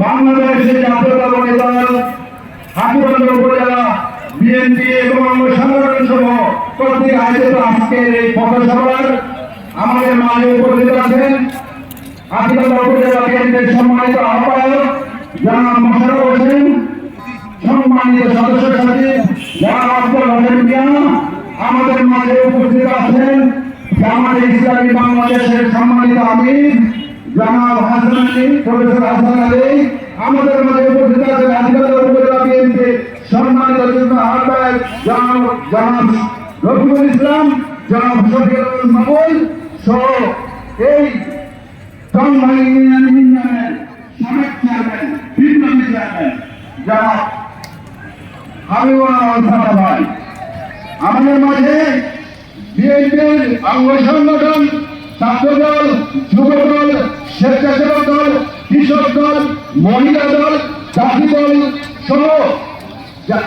বাংলাদেশের জাতীয়তাবাদী দল হাতিবান্ধা উপজেলা বিএনপি এবং অঙ্গ সংগঠন সমূহ কর্তৃক আয়োজিত আজকের এই পথসভার আমাদের মাঝে উপস্থিত আছেন হাতিবান্ধা উপজেলা বিএনপির সম্মানিত আহ্বায়ক জনাব মোশাররফ হোসেন, সম্মানিত সদস্য সচিব জনাব আব্দুল হোসেন মিয়া, আমাদের মাঝে উপস্থিত আছেন জামাতে ইসলামী বাংলাদেশের সম্মানিত আমির জনাব হাসান আলী, প্রফেসর হাসান আলী, আমাদের মাঝে উপস্থিত আছেন হাতিবান্ধা উপজেলা বিএনপির সম্মানিত যুগ্ম আহ্বায়ক জনাব রফিকুল ইসলাম, জনাব শফিকুল মামুন সহ এই টঙ্গী ইউনিয়নের সাবেক চেয়ারম্যান বিপ্লবী চেয়ারম্যান জনাব হাবিবুর রহমান ভাই, আমাদের মাঝে বিএনপির অঙ্গ সংগঠন ছাত্রদল, যুবদল, স্বেচ্ছাসেবক দল, কৃষক দল, মহিলা দল, জাতি দল সহ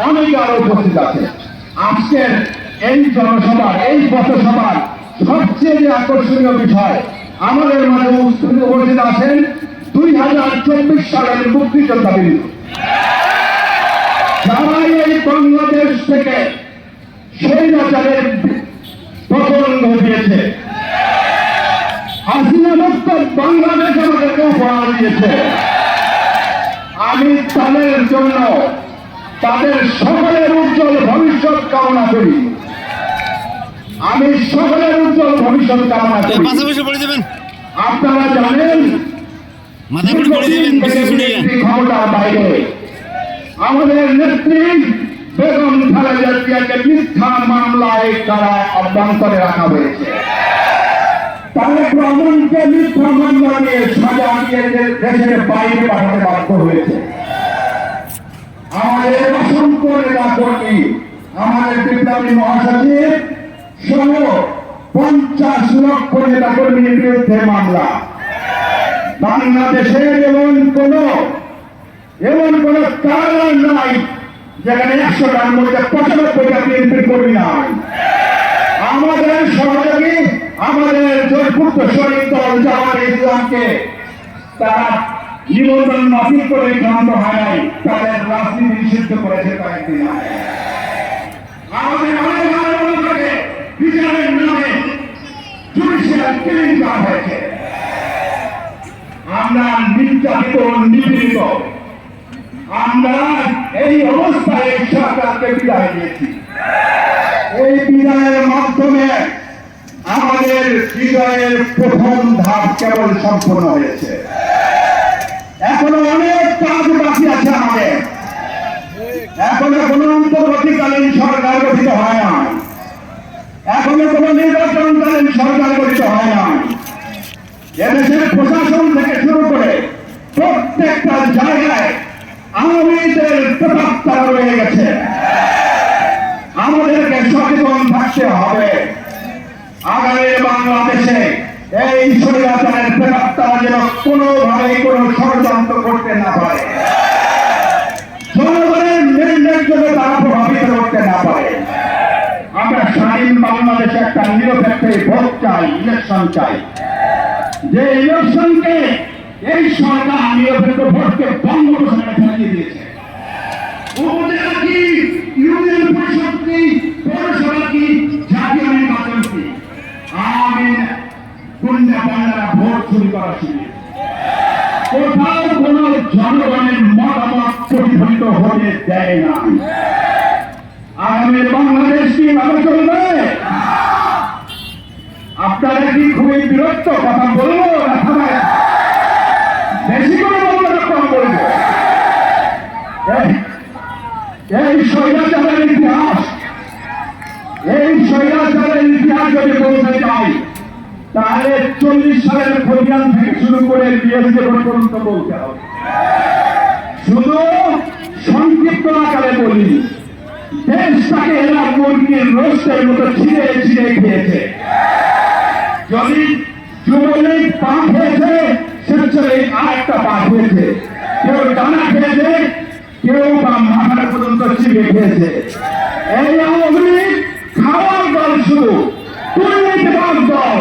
অনেকে আরো উপস্থিত আছে। আজকের এই জনসভার এই পথসভার সবচেয়ে যে আকর্ষণীয় বিষয়, আমাদের মাঝে উপস্থিত আছেন 2024 সালের মুক্তিযোদ্ধা বিন্দু, যারা এই বাংলাদেশ থেকে স্বৈরাচারের পতন ঘটিয়েছে, হাসিনা মুক্ত বাংলাদেশ আমাদেরকে উপহার দিয়েছে। আমি তাদের জন্য তাদের সকলের উজ্জ্বল ভবিষ্যৎ কামনা করি। আমি সকলের উজ্জ্বল ভবিষ্যৎ কামনা করি। আপনারা জানেন ক্ষমতার বাইরে আমাদের নেত্রী বেগম খালেদা জিয়াকে মিথ্যা মামলায় তারা অভ্যন্তরে রাখা হয়েছে। তারেক রহমানকে মিথ্যা মামলা দিয়ে সাজা দিয়ে দেশের বাইরে পাঠাতে বাধ্য হয়েছে। আমাদের অসংখ্য নেতা কর্মী, আমাদের বিপ্লবী মহাসচিব সহ 50 লক্ষ নেতা কর্মীর বিরুদ্ধে মামলা। বাংলাদেশের এমন কোন কারণ নাই যেখানে 100টার মধ্যে 95টা বিএনপির কর্মী নাই। আমাদের সহযোগী, আমাদের জোরপূর্ত শহীদ দল জামাতে ইসলামকে তারা নিবন্ধন বাতিল করে ভ্রান্ত হয় নাই, তাদের রাজনীতি নিষিদ্ধ করেছে কয়েকদিন আগে। আমাদের অনেক বিচারের নামে জুডিশিয়াল কিলিং করা হয়েছে। আমরা নির্যাতিত, নিপীড়িত, আমরা এই অবস্থায় সরকারকে বিদায় দিয়েছি। এই বিদায়ের মাধ্যমে আমাদের বিজয়ের প্রথম ধাপ কেবল সম্পূর্ণ হয়েছে। এখনো অনেক কাজ বাকি আছে আমাদের। এখনো কোনো অন্তর্বর্তীকালীন সরকার গঠিত হয় না, এখনো কোনো নির্বাচনকালীন সরকার গঠিত হয় না। এদেশের প্রশাসন থেকে শুরু করে প্রত্যেকটা জায়গায় আওয়ামীদের প্রভাব তারা রয়ে গেছে। আমাদেরকে সচেতন থাকতে হবে। আগামী বাংলাদেশে এই স্বৈরাচারের প্রভাব তারা যেন কোনোভাবে কোনো ষড়যন্ত্র করতে না পারে, জনগণের নির্ণয়ের জন্য তারা প্রভাবিত করতে না পারে। আমরা স্বাধীন বাংলাদেশে একটা নিরপেক্ষ ভোট চাই, ইলেকশন চাই। যে ইলেকশনকে এই সরকার নিরপেক্ষ ভোটকে বন্ধ ঘোষণা চালিয়ে দিয়েছে। উপজেলা কি, ইউনিয়ন পরিষদ কি, পৌরসভা কি, জাতীয় নির্বাচন কি, আমি গুন্ডা পান্ডারা ভোট চুরি করা শুরু। কোথাও কোন জনগণের মতামত প্রতিফলিত হতে দেয় না। আগামী বাংলাদেশ কিভাবে চলবে? আপনারা কি খুবই বিরক্ত? কথা বলবো না বেশি করে বলবো না কম বলবো? এই স্বৈরাচারের ইতিহাস, এই স্বৈরাচারের ইতিহাস যদি বলতে চাই তাহলে 40 সালের খতিয়ান থেকে শুরু করে বিএসএফ পর্যন্ত বলতে হবে। শুধু সংক্ষিপ্ত আকারে বলি, দেশটাকে এরা মুরগির রোস্টের মতো ছিঁড়ে ছিঁড়ে খেয়েছে। যদি যুবলীগ পা খেয়েছে, স্বেচ্ছাসেবী আরেকটা পা খেয়েছে, কেউ ডানা খেয়েছে, কেউ বা মাথাটা পর্যন্ত চিবিয়ে খেয়েছে। এই আওয়ামী লীগ খাওয়ার দল, শুধু দুর্নীতিবাদ দল।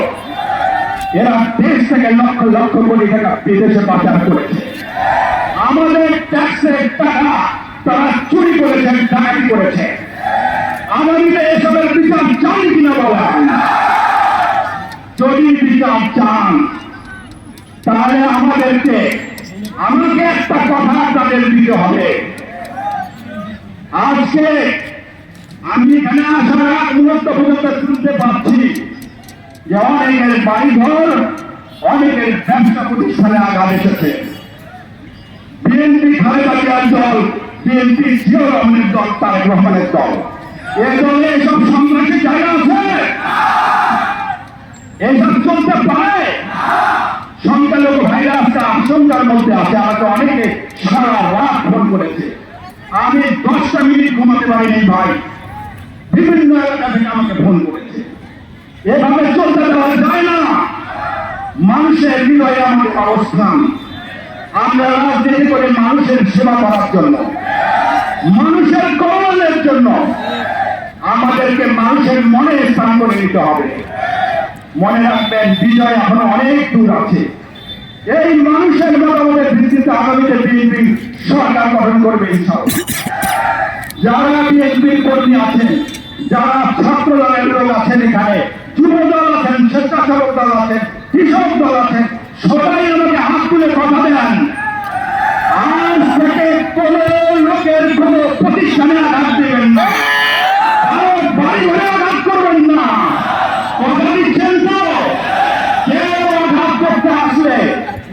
এরা দেশ থেকে লক্ষ লক্ষ কোটি টাকা বিদেশে পাচার করেছে। আমাদের ট্যাক্সের টাকা তারা চুরি করেছেন, ডাকাতি করেছে। আমাদের এসবের বিচার চান কিনা বলেন? যদি বিচার চান তাহলে আমাকে একটা কথা তাদের দিতে হবে। আজকে আমি এখানে আসার আগ মুহূর্ত পর্যন্ত শুনতে পাচ্ছি যে অনেকের বাড়িঘর, অনেকের ব্যবসা প্রতিষ্ঠানে আঘাত এসেছে। বিএনপি খালেদা জিয়ার দল, বিএনপি জিয়াউর রহমানের দল, তারেক রহমানের দল, এ দলে এসব সন্ত্রাসী জায়গা আছে? এইসব চলতে পারে? সংখ্যালঘু ভাইরা আজকে আশঙ্কার মধ্যে আছে। আমাকে অনেকে সারা রাত ফোন করেছে, আমি 10টা মিনিট ঘুমাতে পারিনি ভাই। বিভিন্ন এলাকা থেকে আমাকে ফোন করেছে। এভাবে চলতে দেওয়া যায় না। মানুষের হৃদয়ে আমাদের অবস্থান। আমরা রাজনীতি করে মানুষের সেবা করার জন্য, মানুষের কল্যাণের জন্য। আমাদেরকে মানুষের মনে স্থান করে নিতে হবে। মনে রাখবেন, বিজয় এখনো অনেক দূর আছে। এই মানুষের মতামতের ভিত্তিতে আগামীতে বিএনপি সরকার গঠন করবে ইনশাআল্লাহ। যারা বিএনপির কর্মী আছেন, যারা ছাত্র দলের লোক আছেন, এখানে যুব দল আছেন, স্বেচ্ছাসেবক দল আছেন, কৃষক দল আছেন, সবাই আমাকে হাত তুলে কথা দেন। আজ থেকে কোন লোকের কোন প্রতিষ্ঠানে আঘাত দেবেন না, বাড়ি ঘরে আঘাত করবেন না। কথা দিচ্ছেন তো? কেউ আঘাত করতে আসলে,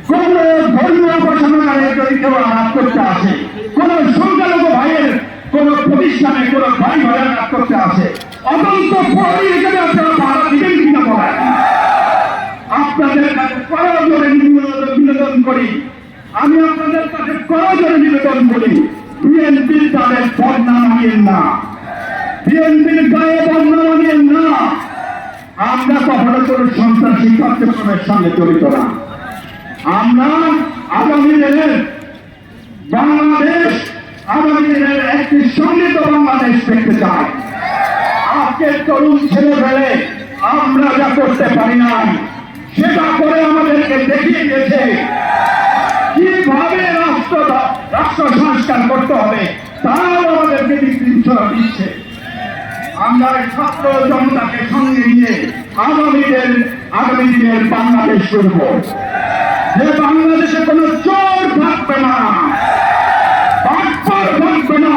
কোন ধর্মীয় উপাসনালয়ে যদি কেউ আঘাত করতে আসে, কোন সংখ্যালঘু ভাইয়ের কোন প্রতিষ্ঠানে কোন বাড়ি ঘরে আঘাত করতে আসে, অত্যন্ত পরি হিসেবে আপনারা ভাড়া দিবেন কিনা বলেন? আপনাদের কাছে করজোরে নিবেদন করি, আমি আপনাদের কাছে করজোরে নিবেদন করি, বিএনপির তাদের বদনা মানিয়েন না, বিএনপির গায়ে বদনা মানিয়েন না। আমরা কখনো কোন সন্ত্রাসী কার্যক্রমের সঙ্গে জড়িত না। আমরা আগামী দিনের বাংলাদেশ, আগামী দিনের একটি সমৃদ্ধ বাংলাদেশ দেখতে চাই। আজকের তরুণ ছেলে ফেলে আমরা যা করতে পারি নাই, সেটা করে আমাদেরকে দেখিয়ে দিয়েছে কিভাবে রাষ্ট্র সংস্কার করতে হবে, তারাও আমাদেরকে নির্দেশনা দিচ্ছে। আমরা ছাত্র জনতাকে সঙ্গে নিয়ে আগামী দিনের বাংলাদেশ করব, যে বাংলাদেশে কোনো চোর থাকবে না, বাটপার থাকবে না,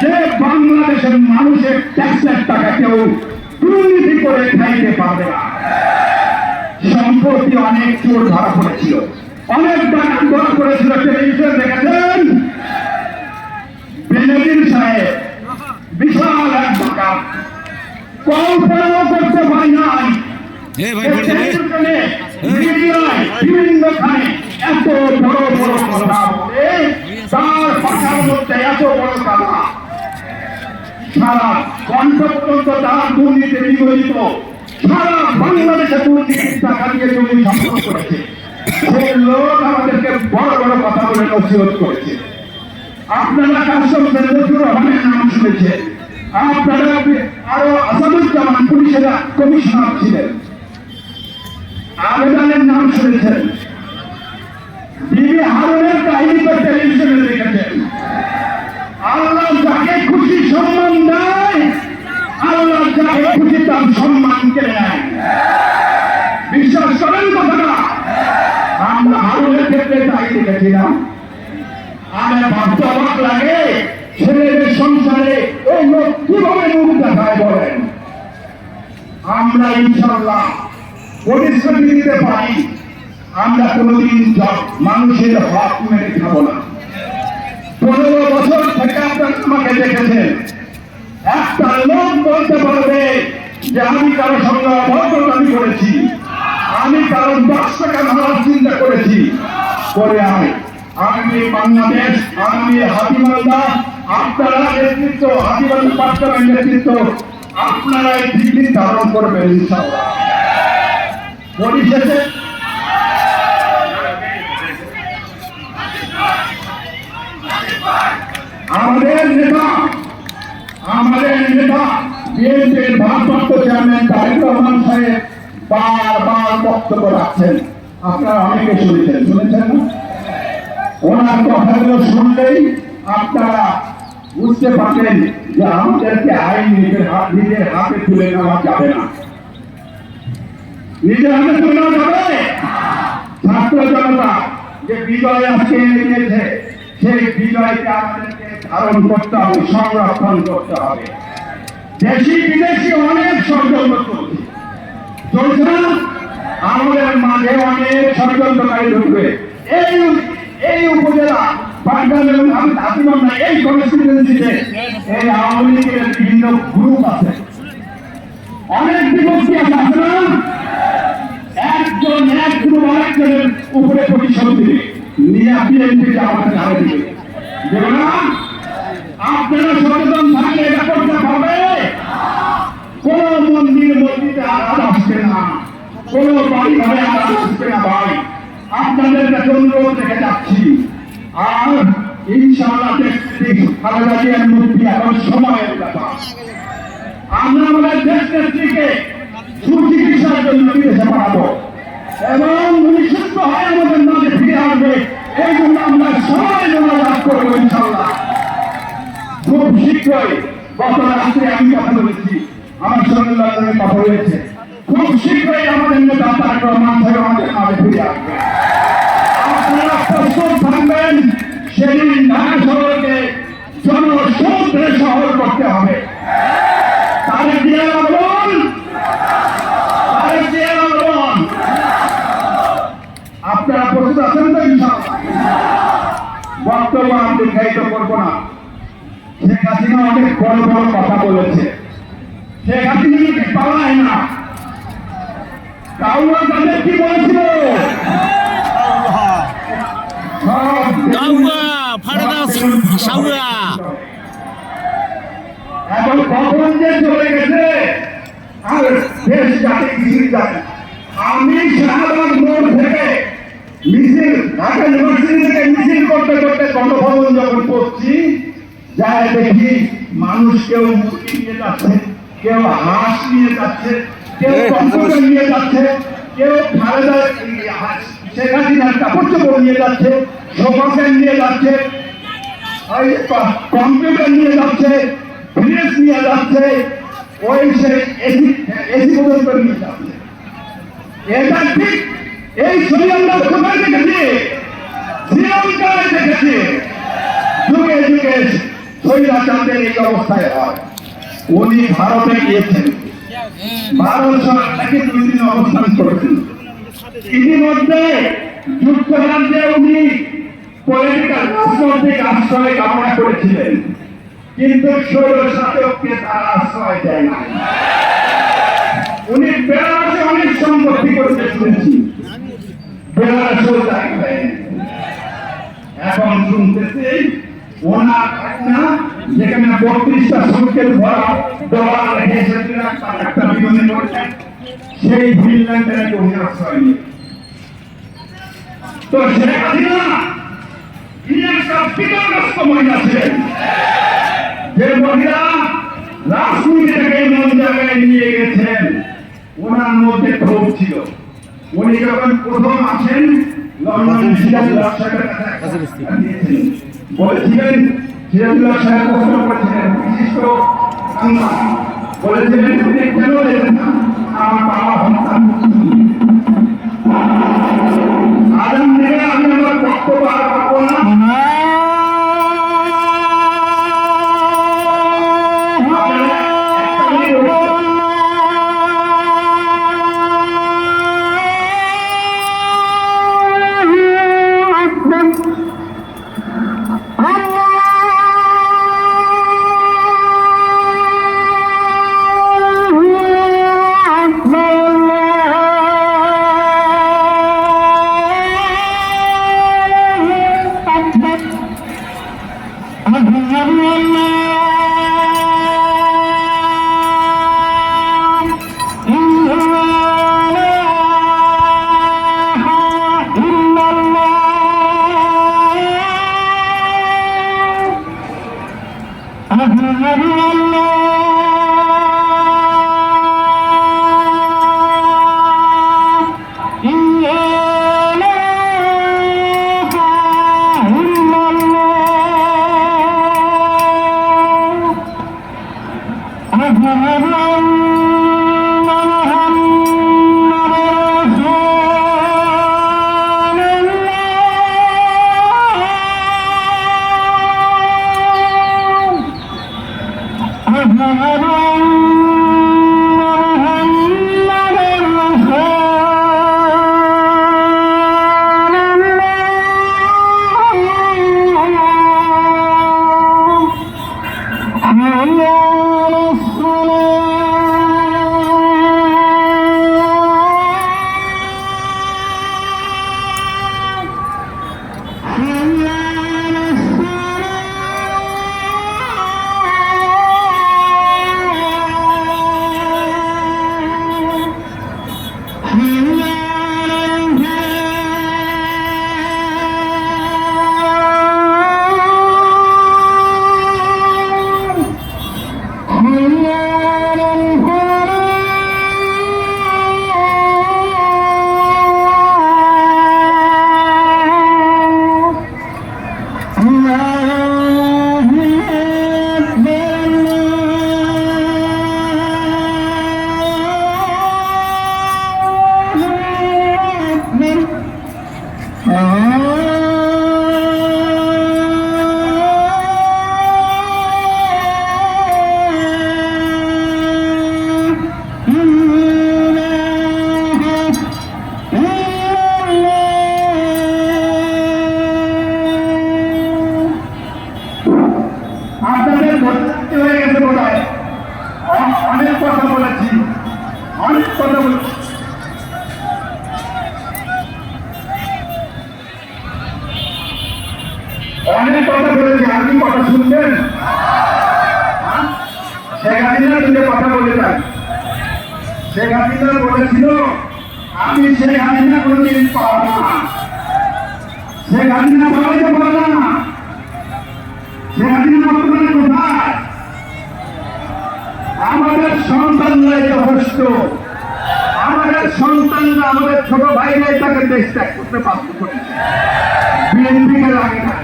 যে বাংলাদেশের মানুষের ট্যাক্সের টাকা কেউ দুর্নীতি করে খাইতে পারবে না। সম্প্রতি অনেক চোর ধরা পড়েছিল, অনেক টাকা ধরা পড়েছিল। টেলিভিশন দেখেছেন, বেনজির সাহেব বিশাল এক টাকা কল্পনাও করতে পারি নাই। বিভিন্নখানে এত বড় বড় কথা বলে, তার পাখার মধ্যে এত বড় কথা, সারা কণ্ঠ পর্যন্ত তার দুর্নীতি নিগড়িত, সারা বাংলাদেশে দুর্নীতির টাকা দিয়ে জমি সংগ্রহ করেছে। সে লোক আমাদেরকে বড় বড় কথা বলে নসিহত করেছে। আপনারা কাসম নজরুল রহমানের নাম শুনেছেন, আপনারা আরো আসাদুজ্জামান পুলিশের কমিশনার ছিলেন, আবেদনের নাম শুনেছেন, বিবি হারুনের কাহিনী তো টেলিভিশনে দেখেছেন। আল্লাহ যাকে খুশি সম্মান দেয়, আল্লাহ যাকে খুশি তার সম্মান কেড়ে নেয়। বিশ্বাস করেন কথাটা? আমরা হারুনের ক্ষেত্রে তাই দেখেছিলাম। আমার ভাবতে অবাক লাগে, ছেলেদের সংসারে ওই লোক কিভাবে মুখ দেখায় বলেন। আমরা ইনশাআল্লাহ প্রতিশ্রুতি দিতে পারি, আমরা কোনদিন মানুষের হক মেরে খাবো না। 15 বছর থেকে আপনারা আমাকে দেখেছেন, একটা লোক বলতে পারবে যে আমি কারো সঙ্গে অভদ্রতামি করেছি, আমি কারো 10 টাকা নেওয়ার চিন্তা করেছি, করে আমি বাংলাদেশ, আমি হাতিমালদা, আপনারা নেতৃত্ব, হাতিমালদা পার্লামেন্ট নেতৃত্ব, আপনারা এই দিল্লি ধারণ করবেন ইনশাআল্লাহ। পরিশেষে আমাদের নেতা বিএনপির ভারপ্রাপ্ত চেয়ারম্যান তারেক রহমান সাহেব বারবার বক্তব্য রাখছেন। আপনারা অনেকে শুনেছেন না? ওনার কথাগুলো শুনলেই আপনারা বুঝতে পারবেন যে আমাদেরকে আইন নিজের হাতে তুলে নেওয়া যাবে না। নিজের হাতে তুলে নেওয়া যাবে। ছাত্র জনতা যে বিজয় আজকে এনেছে, সেই বিজয়কে আমাদেরকে ধারণ করতে হবে, সংরক্ষণ করতে হবে। দেশি বিদেশি অনেক ষড়যন্ত্র চলছে না? আমাদের মাঝে অনেক ষড়যন্ত্রকারী ঢুকবে। এই উপজেলা এই কনস্টিটুয়েন্সিতে এই আওয়ামী লীগের বিভিন্ন গ্রুপ আছে, অনেক বিভক্তি আছে না? একজন এক গ্রুপ আরেকজনের উপরে প্রতিশোধ দিবে, নিয়ে বিএনপিকে আমাদের ধারে দিবে, দেবে না? আপনারা সচেতন থাকলে এটা করতে পারবে। কোন মন্দির মসজিদে আঘাত আসবে না, কোন বাড়ি ঘরে আঘাত আসবে না। ভাই, আপনাদের কাছে অনুরোধ রেখে যাচ্ছি। আর ইনশাআল্লাহ খালেদা জিয়ার মুক্তি এখন সময়ের ব্যাপার। আমরা আমাদের দেশ নেত্রীকে সুচিকিৎসার জন্য বিদেশে পাঠাবো এবং উনি সুস্থ হয়ে আমাদের মাঝে ফিরে আসবে। এই জন্য আমরা সবাই লাভ করবো ইনশাআল্লাহ। খুব শীঘ্রই, গত রাত্রে আমি কথা বলেছি, আমার সঙ্গে কথা হয়েছে, খুব শীঘ্রই আমাদের নেতা তারেক রহমান সাহেব আমাদের মাঝে ফিরে আসবে। আপনারা প্রস্তুত থাকবেন। সেদিন ঢাকা শহরকে জনসমুদ্রে শহর করতে হবে। তারেক জিয়া বলুন, তারেক জিয়া বলুন। আপনারা প্রস্তুত আছেন তো? ইনশাআল্লাহ। বক্তব্য আমি দীর্ঘায়িত করবো না। শেখ হাসিনা অনেক বড় বড় কথা বলেছে। শেখ হাসিনাকে পালায় না। কাউয়া তাদের কি বলেছিল? এখন কখন যে চলে গেছে আর দেশ জাতি কিছু জানে। আমি শাহবাগ মোড় থেকে মিছিল, ঢাকা ইউনিভার্সিটি থেকে মিছিল করতে করতে গণভবন যখন পড়ছি, যায় দেখি মানুষ কেউ মুরগি নিয়ে যাচ্ছে, কেউ হাঁস নিয়ে যাচ্ছে, কেউ কম্পিউটার নিয়ে যাচ্ছে, কেউ শেখ হাসিনার কাপড় চোপড় নিয়ে যাচ্ছে, সোফা সেট নিয়ে যাচ্ছে, কম্পিউটার নিয়ে যাচ্ছে, ফ্রিজ নিয়ে যাচ্ছে, ওই সেই এসি পর্যন্ত নিয়ে যাচ্ছে। এটা ঠিক এই ছবি আমরা কোথায় দেখেছি? শ্রীলঙ্কায় দেখেছি। যুগে যুগে স্বৈরাচারদের এই অবস্থায় হয়। উনি ভারতে গিয়েছেন, ভারত সরকারকে 2 দিন অবস্থান করেছেন। ইতিমধ্যে যুক্তরাজ্যে উনি পলিটিক্যাল রাজনৈতিক আশ্রয় কামনা করেছিলেন, কিন্তু স্বৈরশাসককে তারা আশ্রয় দেয় না। উনি বেলারুশে অনেক সম্পত্তি করতে শুনেছি, বেলারুশেও থাকবেন। এখন শুনতেছি ওনার না, যেখানে 32টা সুটকেস ভরা ডলার রেখে একটা বিমানে করছেন, সেই ফিনল্যান্ডের একটা উনি আশ্রয় নিয়ে। তো শেখ হাসিনা একটা বিতর্কগ্রস্ত মহিলা ছিলেন, যে মহিলা রাজনীতিটাকে এমন জায়গায় নিয়ে গেছেন, ওনার মধ্যে ক্ষোভ ছিল। উনি যখন প্রথম আসেন লন্ডন সিরাজুল্লাহ সাহেবের কাছে বলেছিলেন, সিরাজুল্লাহ সাহেব প্রশ্ন করেছিলেন, বিশিষ্ট বলেছিলেন তুমি কেন দেবেন না আমার বাবা সন্তান আগাম দিনে আমি আমার বক্তব্য আর পাবো না। আপনাদের ভর্তি হয়ে গেছে বোধ হয়। অনেক কথা বলেছি, অনেক কথা বলেছি। অনেক কথা বলেছি, আপনি কথা শুনবেন? শেখ হাসিনা তুলে কথা বলে যান। শেখ হাসিনা বলেছিল আমি শেখ হাসিনা কোনোদিন পাবো না। শেখ হাসিনা পালাইতে পারবে না। শেখ হাসিনা বর্তমানে কোথায়? আমাদের সন্তানরাই যথেষ্ট। আমাদের সন্তানরা, আমাদের ছোট ভাইরাই তাকে দেশ ত্যাগ করতে বাধ্য করেছে। বিএনপিকে লাগে না।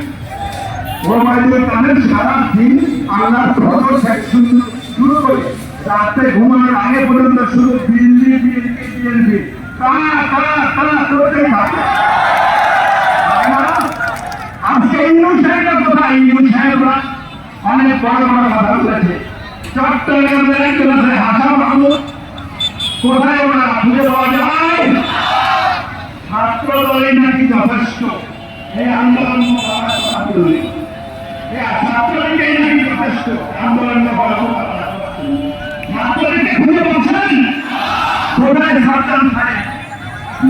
তাদের সারা দিন আল্লাহর খবর শুরু করে রাতে ঘুমানোর আগে পর্যন্ত শুরু দিল্লি বিএনপি বিএনপি তারা করতেই থাকে। আজকে ইউনুস সাহেবরা কোথায়? ইউনুস সাহেবরা অনেক বড় বড় কথা বলেছে। চট্টগ্রামের একজন আছে হাসান মাহমুদ, কোথায় ওরা খুঁজে পাওয়া যায়? ছাত্র দলই নাকি যথেষ্ট এই আন্দোলন ছাত্রলীগেই নাকি যথেষ্ট আন্দোলন ছাত্রলীগকে খুঁজে পাচ্ছেন কোথায়? সাবধান থাকে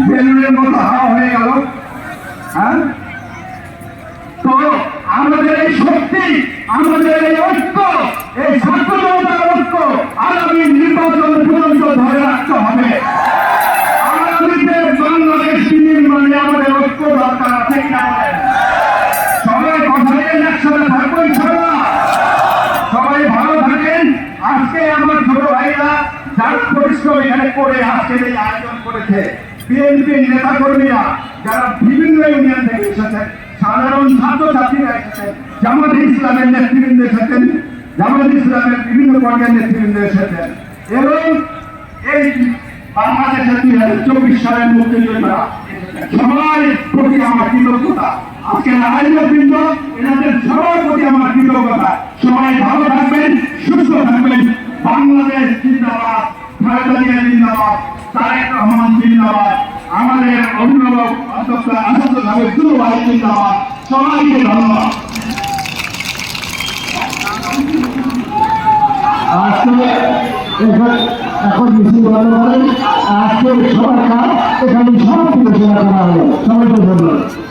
বেলুনের মতো হাওয়া হয়ে গেল। হ্যাঁ, তো আমাদের এই শক্তি, আমাদের এই ঐক্য, এই ছাত্র জনতার ঐক্য আগামী নির্বাচন পর্যন্ত ধরে রাখতে হবে। আগামীতে বাংলাদেশ নির্মাণে আমাদের ঐক্য দরকার আছে কিনা? সবাই কথা বলেন, একসাথে থাকবো ইনশাআল্লাহ। সবাই ভালো থাকেন। আজকে আমার ছোট ভাইরা যার পরিশ্রম এখানে করে আজকে এই আয়োজন করেছে, বিএনপি নেতা কর্মীরা যারা বিভিন্ন ইউনিয়ন থেকে এসেছেন, সাধারণ ছাত্রছাত্রীরা এসেছেন, জামাত ইসলামের নেতৃবৃন্দ এসেছেন, জামাত ইসলামের বিভিন্ন পর্যায়ের নেতৃবৃন্দ এসেছেন, এবং এই বাংলাদেশের 2024 সালের মুক্তিযোদ্ধা সবার প্রতি আমার কৃতজ্ঞতা। আজকের আয়োজকবৃন্দ এনাদের সবার প্রতি আমার কৃতজ্ঞতা। সবাই ভালো থাকবেন, সুস্থ থাকবেন। বাংলাদেশ জিন্দাবাদ, খালেদা জিয়া জিন্দাবাদ, তারেক রহমান জিন্দাবাদ, আমাদের অভিভাবক অধ্যক্ষ আসাদুল হক ভাই জিন্দাবাদ। সবাইকে ধন্যবাদ। এখন মিছিল বন্ধ করেন। আজকে সবার কাজ এখানে সমাপ্তি ঘোষণা করা হলো। সবাইকে ধন্যবাদ।